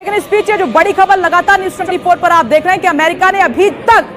लेकिन इस बीच ये जो बड़ी खबर लगातार न्यूज़ 24 पर आप देख रहे हैं कि अमेरिका ने अभी तक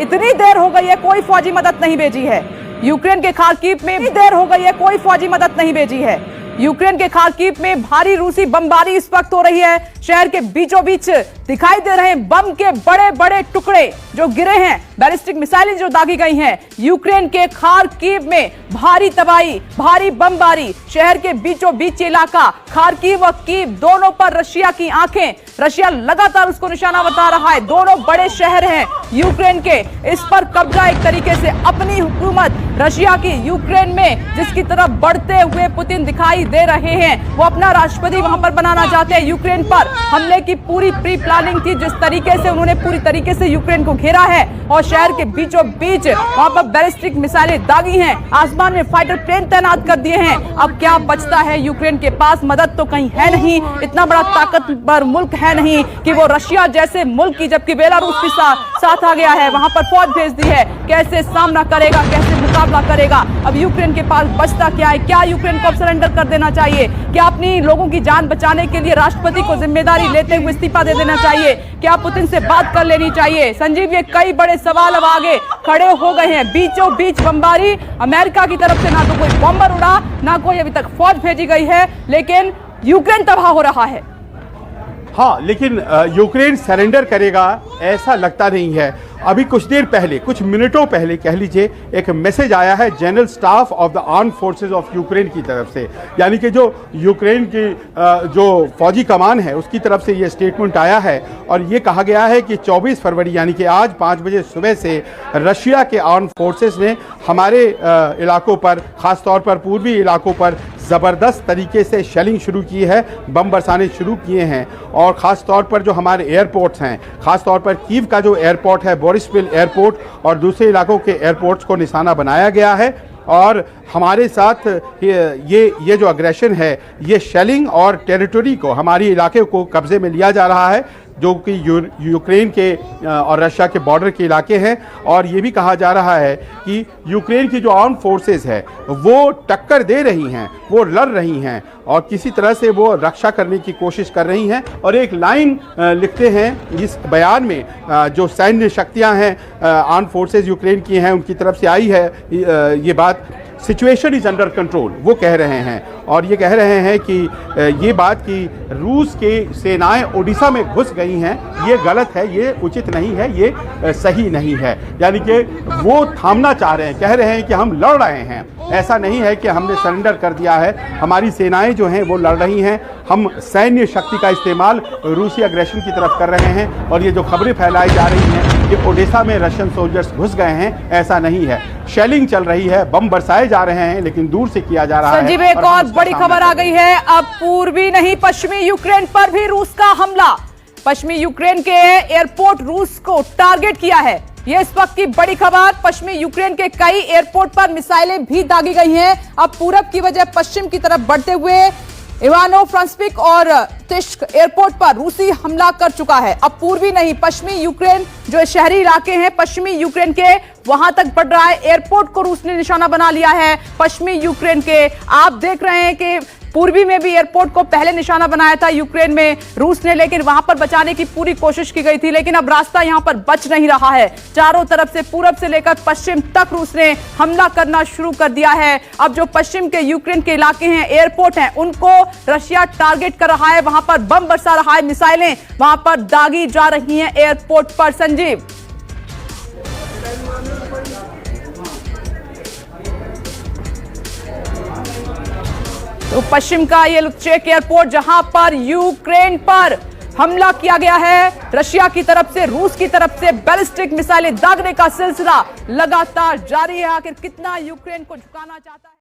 इतनी देर हो गई है कोई फौजी मदद नहीं भेजी है। यूक्रेन के खार्किव में देर हो गई है कोई फौजी मदद नहीं भेजी है। यूक्रेन के खार्किव में भारी रूसी बमबारी इस वक्त हो रही है। शहर के बीचों बीच दिखाई दे रहे हैं बम के बड़े बड़े टुकड़े जो गिरे हैं, बैलिस्टिक मिसाइलें जो दागी गई हैं। यूक्रेन के खार्किव में भारी तबाही, भारी बमबारी। शहर के बीचों बीच इलाका खार्किव और कीव दोनों पर रशिया की आंखें। रशिया लगातार उसको निशाना बता रहा है। दोनों बड़े शहर हैं यूक्रेन के, इस पर कब्जा एक तरीके से अपनी हुकूमत रशिया की यूक्रेन में जिसकी तरफ बढ़ते हुए पुतिन दिखाई दे रहे हैं। वो अपना राष्ट्रपति वहां पर बनाना चाहते हैं। यूक्रेन पर हमले की पूरी प्री प्लानिंग थी, जिस तरीके से उन्होंने पूरी तरीके से यूक्रेन को घेरा है और शहर के बीचों बीच वहां पर बैलिस्टिक मिसाइलें दागी हैं। आसमान में फाइटर प्लेन तैनात कर दिए हैं। अब क्या बचता है यूक्रेन के पास? मदद तो कहीं है नहीं, इतना बड़ा ताकतवर मुल्क है नहीं कि वो रशिया जैसे मुल्क की, जबकि बेलारूस के साथ आ गया है, वहां पर फौज भेज दी है। कैसे सामना करेगा, कैसे मुकाबला करेगा? अब यूक्रेन के पास बचता क्या है? क्या यूक्रेन को अब सरेंडर कर देना चाहिए? क्या अपनी लोगों की जान बचाने के लिए राष्ट्रपति को जिम्मेदारी लेते हुए इस्तीफा दे देना चाहिए? क्या पुतिन से बात कर लेनी चाहिए? संजीव, ये कई बड़े सवाल अब आगे खड़े हो गए हैं। बीचों बीच बमबारी, अमेरिका की तरफ से ना तो कोई बॉम्बर उड़ा, ना कोई अभी तक फौज भेजी गई है, लेकिन यूक्रेन तबाह हो रहा है। हाँ, लेकिन यूक्रेन सरेंडर करेगा ऐसा लगता नहीं है। अभी कुछ देर पहले, कुछ मिनटों पहले कह लीजिए, एक मैसेज आया है general staff of the armed forces of Ukraine की तरफ से, यानी कि जो यूक्रेन की जो फौजी कमान है उसकी तरफ से ये स्टेटमेंट आया है और ये कहा गया है कि 24 फरवरी यानी कि आज 5 बजे सुबह से रशिया के आर्म्ड फोर्सेस ने हमारे इलाकों पर, ख़ासतौर पर पूर्वी इलाकों पर ज़बरदस्त तरीके से शेलिंग शुरू की है, बम बरसाने शुरू किए हैं। और ख़ास तौर पर जो हमारे एयरपोर्ट्स हैं, ख़ास तौर पर कीव का जो एयरपोर्ट है, बोरिसपिल एयरपोर्ट और दूसरे इलाकों के एयरपोर्ट्स को निशाना बनाया गया है। और हमारे साथ ये जो अग्रेशन है, ये शेलिंग और टेरिटरी को, हमारी इलाके को कब्ज़े में लिया जा रहा है, जो कि यूक्रेन के और रशिया के बॉर्डर के इलाके हैं। और ये भी कहा जा रहा है कि यूक्रेन की जो आर्म फोर्सेस है वो टक्कर दे रही हैं, वो लड़ रही हैं और किसी तरह से वो रक्षा करने की कोशिश कर रही हैं। और एक लाइन लिखते हैं इस बयान में, जो सैन्य शक्तियां हैं आर्म फोर्सेस यूक्रेन की हैं, उनकी तरफ से आई है ये बात, सिचुएशन इज़ अंडर कंट्रोल, वो कह रहे हैं। और ये कह रहे हैं कि ये बात कि रूस के सेनाएं ओडिशा में घुस गई हैं, ये गलत है, ये उचित नहीं है, ये सही नहीं है। यानी कि वो थामना चाह रहे हैं, कह रहे हैं कि हम लड़ रहे हैं, ऐसा नहीं है कि हमने सरेंडर कर दिया है। हमारी सेनाएं जो हैं वो लड़ रही हैं, हम सैन्य शक्ति का इस्तेमाल रूसी अग्रेशन की तरफ कर रहे हैं। और ये जो खबरें फैलाई जा रही हैं कि ओडिशा में रशियन सोल्जर्स घुस गए हैं, ऐसा नहीं है। शेलिंग चल रही है, बम बरसाए जा रहे हैं, लेकिन दूर से किया जा रहा है। संजीव, एक और बड़ी खबर आ गई है। अब पूर्वी नहीं, पश्चिमी यूक्रेन पर भी रूस का हमला। पश्चिमी यूक्रेन के एयरपोर्ट रूस को टारगेट किया है, ये इस वक्त की बड़ी खबर। पश्चिमी यूक्रेन के कई एयरपोर्ट पर मिसाइलें भी दागी गई हैं। अब पूरब की वजह पश्चिम की तरफ बढ़ते हुए इवानो फ्रांस्पिक और तिश्क एयरपोर्ट पर रूसी हमला कर चुका है। अब पूर्वी नहीं, पश्चिमी यूक्रेन जो शहरी इलाके हैं पश्चिमी यूक्रेन के, वहां तक बढ़ रहा है। एयरपोर्ट को रूस ने निशाना बना लिया है पश्चिमी यूक्रेन के। आप देख रहे हैं कि पूर्वी में भी एयरपोर्ट को पहले निशाना बनाया था यूक्रेन में रूस ने, लेकिन वहां पर बचाने की पूरी कोशिश की गई थी, लेकिन अब रास्ता यहां पर बच नहीं रहा है। चारों तरफ से, पूरब से लेकर पश्चिम तक रूस ने हमला करना शुरू कर दिया है। अब जो पश्चिम के यूक्रेन के इलाके हैं, एयरपोर्ट हैं, उनको रशिया टारगेट कर रहा है, वहां पर बम बरसा रहा है, मिसाइलें वहां पर दागी जा रही हैं एयरपोर्ट पर। संजीव, तो पश्चिम का ये लुत्चेक एयरपोर्ट जहां पर यूक्रेन पर हमला किया गया है रशिया की तरफ से, रूस की तरफ से बैलिस्टिक मिसाइलें दागने का सिलसिला लगातार जारी है। आखिर कितना यूक्रेन को झुकाना चाहता है?